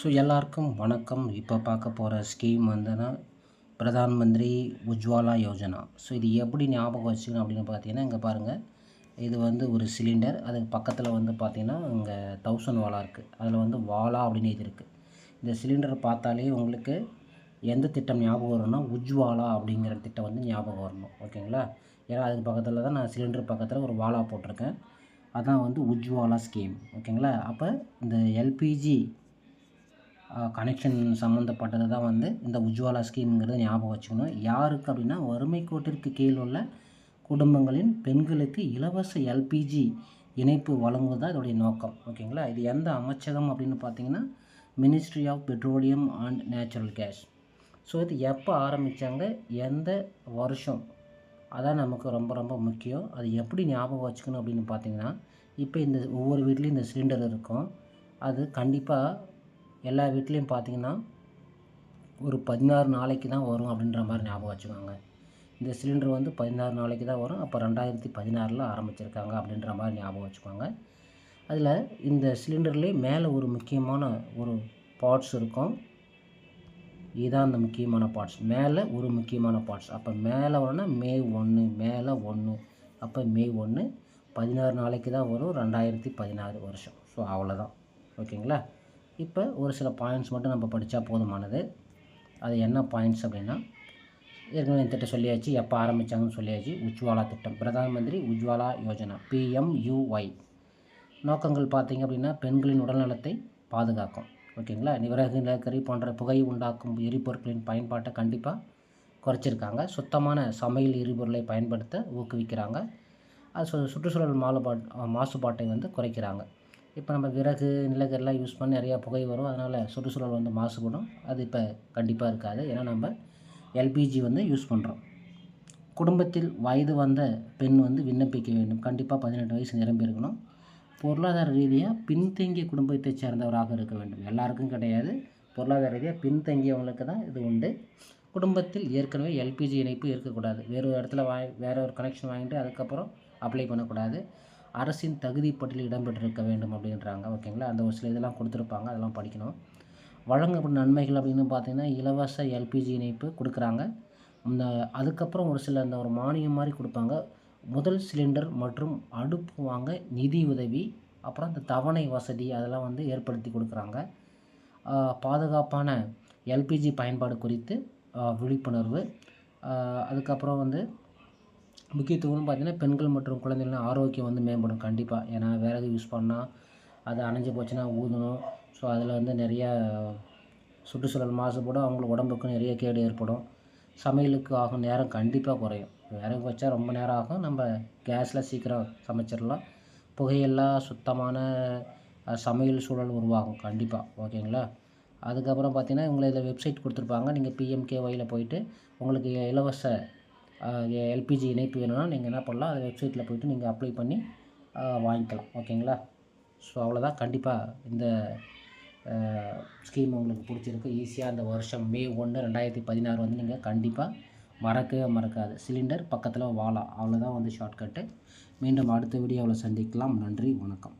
So எல்லாருக்கும் வணக்கம். இப்போ பார்க்க போகிற ஸ்கீம் வந்துன்னா பிரதான் மந்திரி உஜ்வாலா யோஜனா. ஸோ இது எப்படி ஞாபகம் வச்சுக்கணும் அப்படின்னு பார்த்தீங்கன்னா, இங்கே பாருங்கள், இது வந்து ஒரு சிலிண்டர். அதுக்கு பக்கத்தில் வந்து பார்த்தீங்கன்னா இங்கே 1000 வாலா இருக்குது. அதில் வந்து வாலா அப்படின்னு எழுதியிருக்கு. இந்த சிலிண்டரை பார்த்தாலே உங்களுக்கு எந்த திட்டம் ஞாபகம் வரும்னா உஜ்வாலா அப்படிங்கிற திட்டம் வந்து ஞாபகம் வரணும். ஓகேங்களா? ஏன்னா அதுக்கு பக்கத்தில் தான் நான் சிலிண்டர் பக்கத்தில் ஒரு வாலா போட்டிருக்கேன். அதான் வந்து உஜ்வாலா ஸ்கீம். ஓகேங்களா? அப்போ இந்த எல்பிஜி கனெக்ஷன் சம்மந்தப்பட்டது தான் வந்து இந்த உஜ்வாலா ஸ்கீம்ங்கிறத ஞாபகம் வச்சுக்கணும். யாருக்கு அப்படின்னா, வறுமை கோட்டிற்கு கீழ் உள்ள குடும்பங்களின் பெண்களுக்கு இலவச எல்பிஜி இணைப்பு வழங்குவது தான் இதோடைய நோக்கம். ஓகேங்களா? இது எந்த அமைச்சகம் அப்படின்னு பார்த்தீங்கன்னா, ministry of petroleum and natural gas. So இது எப்போ ஆரம்பித்தாங்க, எந்த வருஷம், அதான் நமக்கு ரொம்ப ரொம்ப முக்கியம். அது எப்படி ஞாபகம் வச்சுக்கணும் அப்படின்னு பார்த்தீங்கன்னா, இப்போ இந்த ஒவ்வொரு வீட்லேயும் இந்த சிலிண்டர் இருக்கும். அது கண்டிப்பாக எல்லா வீட்லேயும் பார்த்தீங்கன்னா ஒரு 16 நாளைக்கு தான் வரும் அப்படின்ற மாதிரி ஞாபகம் வச்சுக்கோங்க. இந்த சிலிண்டர் வந்து 16 நாளைக்கு தான் வரும். அப்போ 2016 ஆரம்பிச்சிருக்காங்க அப்படின்ற மாதிரி ஞாபகம் வச்சுக்கோங்க. அதில் இந்த சிலிண்டர்லேயே மேலே ஒரு முக்கியமான ஒரு பார்ட்ஸ் இருக்கும். இதுதான் அந்த முக்கியமான பார்ட்ஸ். மேலே ஒரு முக்கியமான பார்ட்ஸ். அப்போ மேலே வரணும்னா மே 1, மேலே 1, அப்போ மே 1 16 நாளைக்கு தான் வரும், 2016 வருஷம். ஸோ அவ்வளோதான். ஓகேங்களா? இப்போ ஒரு சில பாயிண்ட்ஸ் மட்டும் நம்ம படித்தா போதுமானது. அது என்ன பாயிண்ட்ஸ் அப்படின்னா, ஏற்கனவே இந்த திட்டம் சொல்லியாச்சு, எப்போ ஆரம்பித்தாங்கன்னு சொல்லியாச்சு. உஜ்வாலா திட்டம், பிரதான் மந்திரி உஜ்வாலா யோஜனா, PMUY. நோக்கங்கள் பார்த்திங்க அப்படின்னா, பெண்களின் உடல்நலத்தை பாதுகாக்கும். ஓகேங்களா? விறகு, நிலக்கரி போன்ற புகை உண்டாக்கும் எரிபொருட்களின் பயன்பாட்டை கண்டிப்பாக குறைச்சிருக்காங்க. சுத்தமான சமையல் எரிபொருளை பயன்படுத்த ஊக்குவிக்கிறாங்க. அது சுற்றுச்சூழல் மாசுபாட்டை வந்து குறைக்கிறாங்க. இப்போ நம்ம விறகு, நிலக்கரிலாம் யூஸ் பண்ணி நிறையா புகை வரும். அதனால் சுற்றுச்சூழல் வந்து மாசுபடும். அது இப்போ கண்டிப்பாக இருக்காது. ஏன்னா நம்ம எல்பிஜி வந்து யூஸ் பண்ணுறோம். குடும்பத்தில் வயது வந்த பெண் வந்து விண்ணப்பிக்க வேண்டும். கண்டிப்பாக 18 வயசு நிரம்பி இருக்கணும். பொருளாதார ரீதியாக பின்தங்கிய குடும்பத்தை சேர்ந்தவராக இருக்க வேண்டும். எல்லாருக்கும் கிடையாது. பொருளாதார ரீதியாக பின்தங்கியவங்களுக்கு தான் இது உண்டு. குடும்பத்தில் ஏற்கனவே எல்பிஜி இணைப்பு இருக்கக்கூடாது. வேறு ஒரு இடத்துல வேறு ஒரு கனெக்ஷன் வாங்கிட்டு அதுக்கப்புறம் அப்ளை பண்ணக்கூடாது. அரசின் தகுதி பட்டியலில் இடம்பெற்றிருக்க வேண்டும் அப்படின்றாங்க. ஓகேங்களா? அந்த ஒரு சில இதெல்லாம் கொடுத்துருப்பாங்க, அதெல்லாம் படிக்கணும். வழங்கப்படும் நன்மைகள் அப்படின்னு பார்த்தீங்கன்னா, இலவச எல்பிஜி இணைப்பு கொடுக்குறாங்க. அதுக்கப்புறம் ஒரு சில ஒரு மானியம் மாதிரி கொடுப்பாங்க. முதல் சிலிண்டர் மற்றும் அடுப்பு வாங்க நிதி உதவி, அப்புறம் இந்த தவணை வசதி அதெல்லாம் வந்து ஏற்படுத்தி கொடுக்குறாங்க. பாதுகாப்பான எல்பிஜி பயன்பாடு குறித்து விழிப்புணர்வு. அதுக்கப்புறம் வந்து முக்கியத்துவம்னு பார்த்தீங்கன்னா, பெண்கள் மற்றும் குழந்தைகளின் ஆரோக்கியம் வந்து மேம்படும் கண்டிப்பாக. ஏன்னா விறகு யூஸ் பண்ணால் அது அணைஞ்சு போச்சுன்னா ஊதணும். ஸோ அதில் வந்து நிறையா சுற்றுச்சூழல் மாசுபடும். அவங்களுக்கு உடம்புக்கு நிறைய கேடு ஏற்படும். சமையலுக்கு ஆகும் நேரம் கண்டிப்பாக குறையும். விறகு வச்சா ரொம்ப நேரம் ஆகும். நம்ம கேஸில் சீக்கிரம் சமைச்சிடலாம். புகையில்லா சுத்தமான சமையல் சூழல் உருவாகும் கண்டிப்பாக. ஓகேங்களா? அதுக்கப்புறம் பார்த்தீங்கன்னா, உங்களை இதில் வெப்சைட் கொடுத்துருப்பாங்க. நீங்கள் PMKYயில் போயிட்டு உங்களுக்கு இலவச எல்பிஜி இணைப்பு வேணும்னா நீங்கள் என்ன பண்ணலாம், அந்த வெப்சைட்டில் போய்ட்டு நீங்கள் அப்ளை பண்ணி வாங்கிக்கலாம். ஓகேங்களா? ஸோ அவ்வளோதான். கண்டிப்பாக இந்த ஸ்கீம் உங்களுக்கு பிடிச்சிருக்கு. ஈஸியாக இந்த வருஷம் மே 1, 2016 வந்து நீங்கள் கண்டிப்பாக மறக்கவே மறக்காது. சிலிண்டர் பக்கத்தில் வாலா, அவ்வளோதான் வந்து ஷார்ட்கட்டு. மீண்டும் அடுத்த வீடியோவில் சந்திக்கலாம். நன்றி, வணக்கம்.